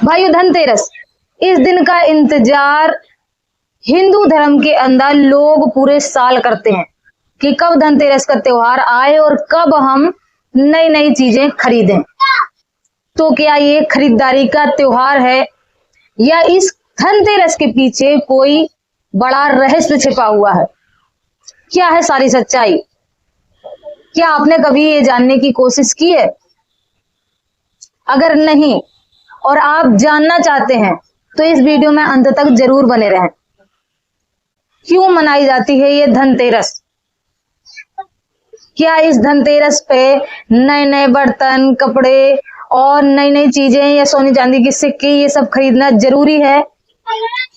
भाइयों, धनतेरस, इस दिन का इंतजार हिंदू धर्म के अंदर लोग पूरे साल करते हैं कि कब धनतेरस का त्योहार आए और कब हम नई नई चीजें खरीदें। तो क्या ये खरीदारी का त्योहार है या इस धनतेरस के पीछे कोई बड़ा रहस्य छिपा हुआ है? क्या है सारी सच्चाई? क्या आपने कभी ये जानने की कोशिश की है? अगर नहीं और आप जानना चाहते हैं तो इस वीडियो में अंत तक जरूर बने रहें। क्यों मनाई जाती है ये धनतेरस? क्या इस धनतेरस पे नए नए बर्तन, कपड़े और नई नई चीजें या सोने चांदी के सिक्के ये सब खरीदना जरूरी है,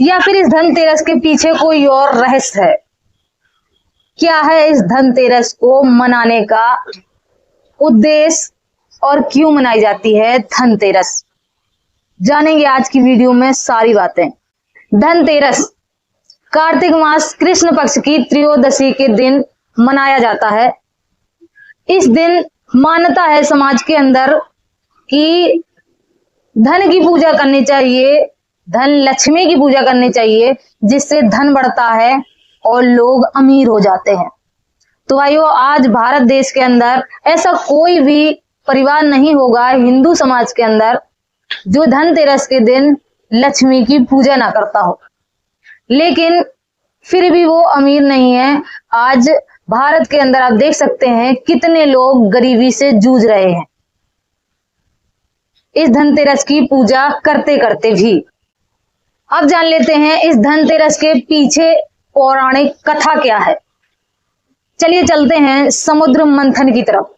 या फिर इस धनतेरस के पीछे कोई और रहस्य है? क्या है इस धनतेरस को मनाने का उद्देश्य और क्यों मनाई जाती है धनतेरस? जानेंगे आज की वीडियो में सारी बातें। धनतेरस कार्तिक मास कृष्ण पक्ष की त्रयोदशी के दिन मनाया जाता है। इस दिन मान्यता है समाज के अंदर कि धन की पूजा करनी चाहिए, धन लक्ष्मी की पूजा करनी चाहिए, जिससे धन बढ़ता है और लोग अमीर हो जाते हैं। तो भाइयों, आज भारत देश के अंदर ऐसा कोई भी परिवार नहीं होगा हिंदू समाज के अंदर जो धनतेरस के दिन लक्ष्मी की पूजा ना करता हो। लेकिन फिर भी वो अमीर नहीं है। आज भारत के अंदर आप देख सकते हैं कितने लोग गरीबी से जूझ रहे हैं इस धनतेरस की पूजा करते करते भी। अब जान लेते हैं इस धनतेरस के पीछे पौराणिक कथा क्या है। चलिए चलते हैं समुद्र मंथन की तरफ।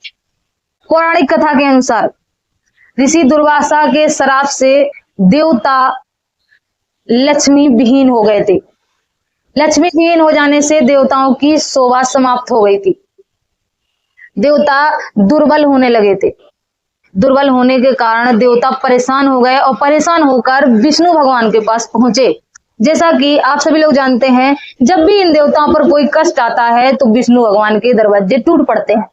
पौराणिक कथा के अनुसार ऋषि दुर्वासा के श्राप से देवता लक्ष्मी विहीन हो गए थे। लक्ष्मी विहीन हो जाने से देवताओं की शोभा समाप्त हो गई थी। देवता दुर्बल होने लगे थे। दुर्बल होने के कारण देवता परेशान हो गए और परेशान होकर विष्णु भगवान के पास पहुंचे। जैसा कि आप सभी लोग जानते हैं, जब भी इन देवताओं पर कोई कष्ट आता है तो विष्णु भगवान के दरवाजे टूट पड़ते हैं।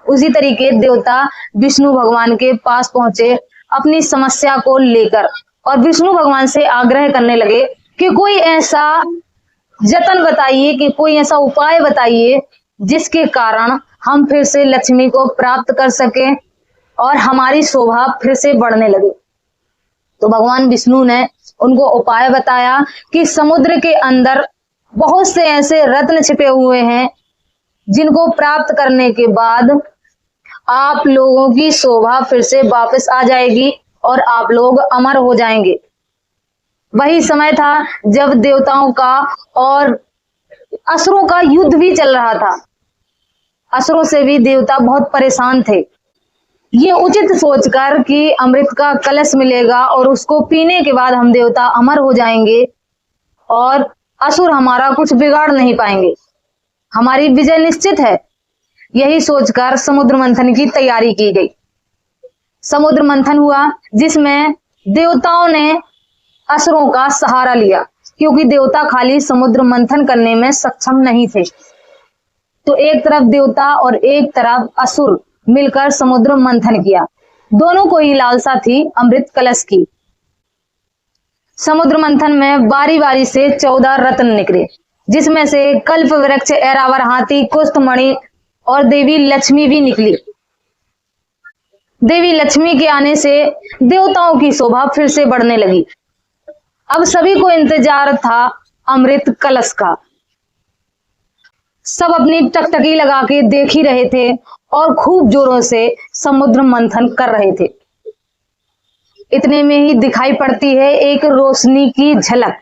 उसी तरीके देवता विष्णु भगवान के पास पहुंचे अपनी समस्या को लेकर और विष्णु भगवान से आग्रह करने लगे कि कोई ऐसा जतन बताइए, कि कोई ऐसा उपाय बताइए जिसके कारण हम फिर से लक्ष्मी को प्राप्त कर सकें और हमारी शोभा फिर से बढ़ने लगे। तो भगवान विष्णु ने उनको उपाय बताया कि समुद्र के अंदर बहुत से ऐसे रत्न छिपे हुए हैं जिनको प्राप्त करने के बाद आप लोगों की शोभा फिर से वापस आ जाएगी और आप लोग अमर हो जाएंगे। वही समय था जब देवताओं का और असुरों का युद्ध भी चल रहा था। असुरों से भी देवता बहुत परेशान थे। ये उचित सोचकर कि अमृत का कलश मिलेगा और उसको पीने के बाद हम देवता अमर हो जाएंगे और असुर हमारा कुछ बिगाड़ नहीं पाएंगे, हमारी विजय निश्चित है। यही सोचकर समुद्र मंथन की तैयारी की गई। समुद्र मंथन हुआ जिसमें देवताओं ने असुरों का सहारा लिया, क्योंकि देवता खाली समुद्र मंथन करने में सक्षम नहीं थे। तो एक तरफ देवता और एक तरफ असुर मिलकर समुद्र मंथन किया। दोनों को ही लालसा थी अमृत कलश की। समुद्र मंथन में बारी बारी से 14 रत्न निकले, जिसमें से कल्प वृक्ष, ऐरावर हाथी, कुष्ठमणि और देवी लक्ष्मी भी निकली। देवी लक्ष्मी के आने से देवताओं की शोभा फिर से बढ़ने लगी। अब सभी को इंतजार था अमृत कलश का। सब अपनी टकटकी लगा के देख ही रहे थे और खूब जोरों से समुद्र मंथन कर रहे थे। इतने में ही दिखाई पड़ती है एक रोशनी की झलक।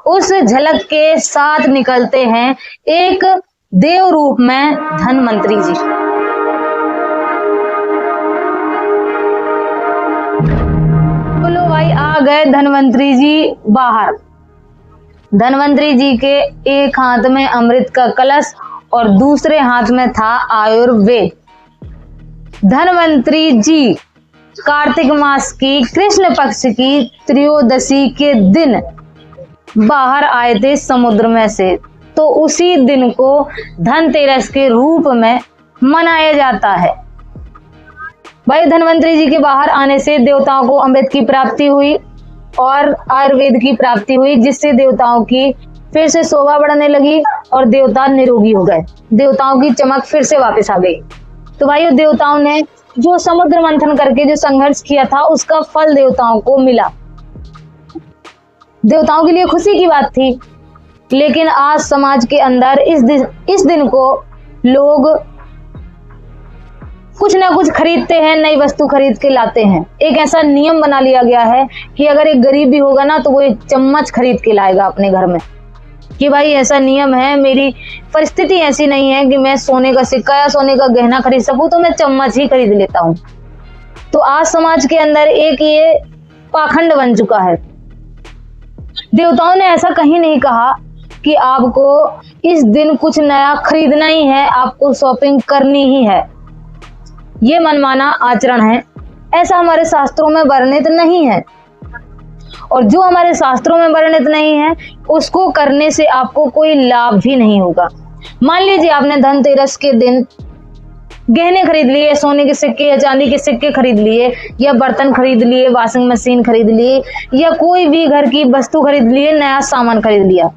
उस झलक के साथ निकलते हैं एक देव रूप में धनवंतरी जी। बोलो भाई, आ गए धनवंतरी जी बाहर। धनवंतरी जी के एक हाथ में अमृत का कलश और दूसरे हाथ में था आयुर्वेद। धनवंतरी जी कार्तिक मास की कृष्ण पक्ष की त्रयोदशी के दिन बाहर आए थे समुद्र में से। तो उसी दिन को धनतेरस के रूप में मनाया जाता है। भाई, धनवंतरी जी के बाहर आने से देवताओं को अमृत की प्राप्ति हुई और आयुर्वेद की प्राप्ति हुई, जिससे देवताओं की फिर से शोभा बढ़ने लगी और देवता निरोगी हो गए। देवताओं की चमक फिर से वापस आ गई। तो भाइयों, देवताओं ने जो समुद्र मंथन करके जो संघर्ष किया था, उसका फल देवताओं को मिला। देवताओं के लिए खुशी की बात थी। लेकिन आज समाज के अंदर इस दिन को लोग कुछ ना कुछ खरीदते हैं, नई वस्तु खरीद के लाते हैं। एक ऐसा नियम बना लिया गया है कि अगर एक गरीब भी होगा ना, तो वो एक चम्मच खरीद के लाएगा अपने घर में, कि भाई ऐसा नियम है, मेरी परिस्थिति ऐसी नहीं है कि मैं सोने का सिक्का या सोने का गहना खरीद सकूं, तो मैं चम्मच ही खरीद लेता हूं। तो आज समाज के अंदर एक ये पाखंड बन चुका है। देवताओं ने ऐसा कहीं नहीं कहा कि आपको इस दिन कुछ नया खरीदना ही है, आपको शॉपिंग करनी ही है। ये मनमाना आचरण है, ऐसा हमारे शास्त्रों में वर्णित नहीं है। और जो हमारे शास्त्रों में वर्णित नहीं है, उसको करने से आपको कोई लाभ भी नहीं होगा। मान लीजिए आपने धनतेरस के दिन गहने खरीद लिए, सोने के सिक्के या चांदी के सिक्के खरीद लिए, या बर्तन खरीद लिए, वॉशिंग मशीन खरीद लिए, या कोई भी घर की वस्तु खरीद लिए, नया सामान खरीद लिया,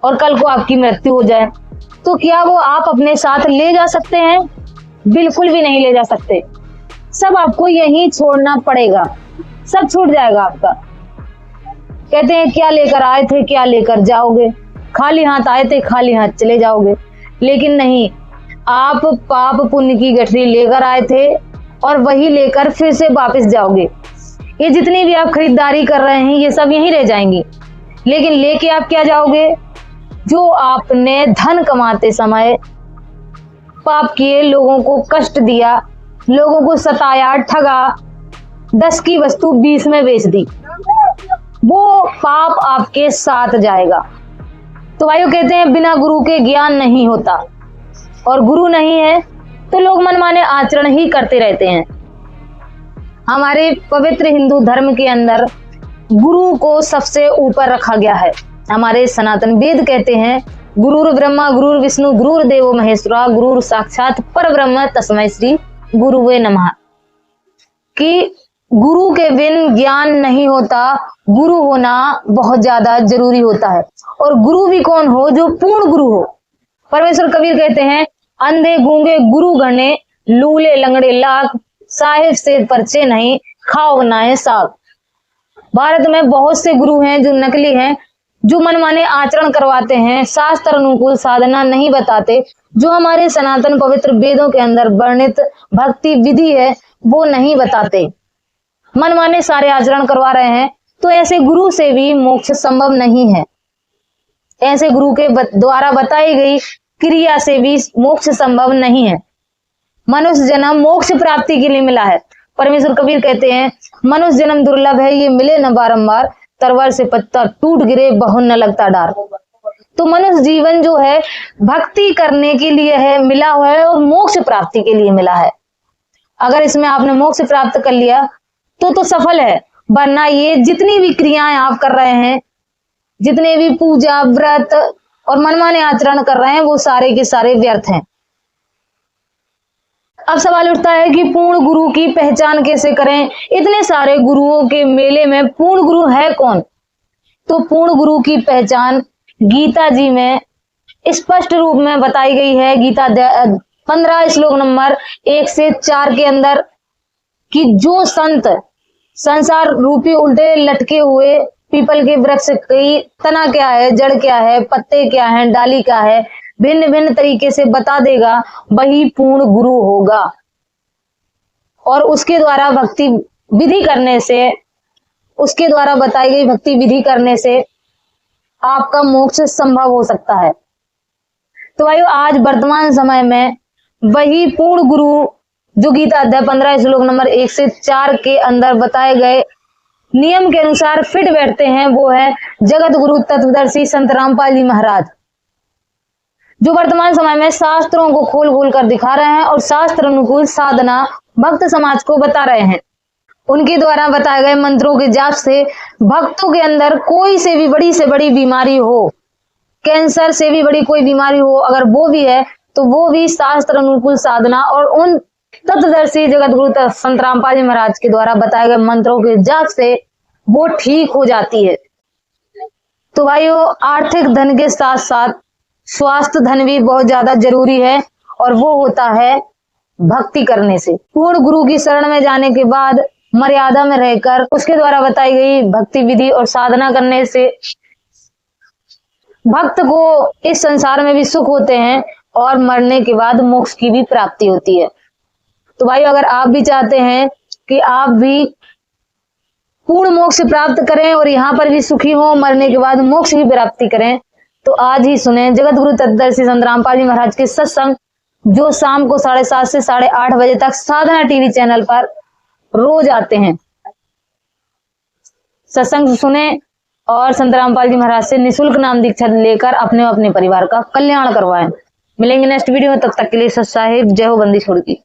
और कल को आपकी मृत्यु हो जाए, तो क्या वो आप अपने साथ ले जा सकते हैं? बिल्कुल भी नहीं ले जा सकते। सब आपको यहीं छोड़ना पड़ेगा, सब छूट जाएगा आपका। कहते हैं क्या लेकर आए थे क्या लेकर जाओगे, खाली हाथ आए थे खाली हाथ चले जाओगे। लेकिन नहीं, आप पाप पुण्य की गठरी लेकर आए थे और वही लेकर फिर से वापस जाओगे। ये जितनी भी आप खरीदारी कर रहे हैं, ये सब यहीं रह जाएंगी। लेकिन लेके आप क्या जाओगे? जो आपने धन कमाते समय पाप किए, लोगों को कष्ट दिया, लोगों को सताया, ठगा, 10 की वस्तु 20 में बेच दी, वो पाप आपके साथ जाएगा। तो भाइयों, कहते हैं बिना गुरु के ज्ञान नहीं होता, और गुरु नहीं है तो लोग मनमाने आचरण ही करते रहते हैं। हमारे पवित्र हिंदू धर्म के अंदर गुरु को सबसे ऊपर रखा गया है। हमारे सनातन वेद कहते हैं गुरुर ब्रह्मा गुरुर विष्णु गुरुर्देवो महेश्वरा गुरुर साक्षात परब्रह्म तस्मै श्री गुरुवे नमः, कि गुरु के बिन ज्ञान नहीं होता, गुरु होना बहुत ज्यादा जरूरी होता है। और गुरु भी कौन हो? जो पूर्ण गुरु हो। परमेश्वर कबीर कहते हैं अंधे गूंगे गुरु गणे, लूले लंगड़े लाख, साहिब से परचे नहीं, खाओ बनाए साग। भारत में बहुत से गुरु हैं जो नकली हैं, जो मनमाने आचरण करवाते हैं, शास्त्र अनुकूल साधना नहीं बताते, जो हमारे सनातन पवित्र वेदों के अंदर वर्णित भक्ति विधि है वो नहीं बताते, मनमाने सारे आचरण करवा रहे हैं। तो ऐसे गुरु से भी मोक्ष संभव नहीं है। ऐसे गुरु के द्वारा बताई गई क्रिया से भी मोक्ष संभव नहीं है। मनुष्य जन्म मोक्ष प्राप्ति के लिए मिला है। परमेश्वर कबीर कहते हैं मनुष्य जन्म दुर्लभ है, ये मिले न बारंबार, तरवर से पत्ता टूट गिरे बहु न लगता डार। तो मनुष्य जीवन जो है भक्ति करने के लिए है, मिला हुआ है, और मोक्ष प्राप्ति के लिए मिला है। अगर इसमें आपने मोक्ष प्राप्त कर लिया तो सफल है, वरना ये जितनी भी क्रियाएं आप कर रहे हैं, जितने भी पूजा व्रत और मनमाने आचरण कर रहे हैं, वो सारे के सारे व्यर्थ हैं। अब सवाल उठता है कि पूर्ण गुरु की पहचान कैसे करें? इतने सारे गुरुओं के मेले में पूर्ण गुरु है कौन? तो पूर्ण गुरु की पहचान गीता जी में स्पष्ट रूप में बताई गई है। गीता 15 श्लोक नंबर 1 से 4 के अंदर, कि जो संत संसार रूपी उल्टे लटके हुए पीपल के वृक्ष की तना क्या है, जड़ क्या है, पत्ते क्या है, डाली क्या है, भिन्न भिन्न तरीके से बता देगा, वही पूर्ण गुरु होगा। और उसके द्वारा भक्ति विधि करने से, उसके द्वारा बताई गई भक्ति विधि करने से आपका मोक्ष संभव हो सकता है। तो भाइयों, आज वर्तमान समय में वही पूर्ण गुरु जो गीता अध्याय 15 श्लोक नंबर 1 से 4 के अंदर बताए गए नियम के अनुसार फिट बैठते हैं, वो है जगत गुरु तत्वदर्शी संत रामपाल जी महाराज, जो वर्तमान समय में शास्त्रों को खोल खोल कर दिखा रहे हैं और शास्त्र अनुकूल साधना भक्त समाज को बता रहे हैं। उनके द्वारा बताए गए मंत्रों के जाप से भक्तों के अंदर कोई से भी बड़ी बीमारी हो, कैंसर से भी बड़ी कोई बीमारी हो, अगर वो भी है तो वो भी शास्त्र अनुकूल साधना और उन तत्वदर्शी जगत गुरु संत रामपाल जी महाराज के द्वारा बताए गए मंत्रों के जाप से वो ठीक हो जाती है। तो भाइयों, आर्थिक धन के साथ साथ स्वास्थ्य धन भी बहुत ज्यादा जरूरी है, और वो होता है भक्ति करने से। पूर्ण गुरु की शरण में जाने के बाद मर्यादा में रहकर उसके द्वारा बताई गई भक्ति विधि और साधना करने से भक्त को इस संसार में भी सुख होते हैं और मरने के बाद मोक्ष की भी प्राप्ति होती है। तो भाई, अगर आप भी चाहते हैं कि आप भी पूर्ण मोक्ष प्राप्त करें और यहाँ पर भी सुखी हो, मरने के बाद मोक्ष की प्राप्ति करें, तो आज ही सुने जगत गुरु तत्वदर्शी संत रामपाल जी महाराज के सत्संग, जो शाम को 7:30 से 8:30 बजे तक साधना टीवी चैनल पर रोज आते हैं। सत्संग सुने और संत रामपाल जी महाराज से निःशुल्क नाम दीक्षा लेकर अपने परिवार का कल्याण करवाएं। मिलेंगे नेक्स्ट वीडियो में, तब तक के लिए सत साहिब, जय हो बंदी छोड़ की।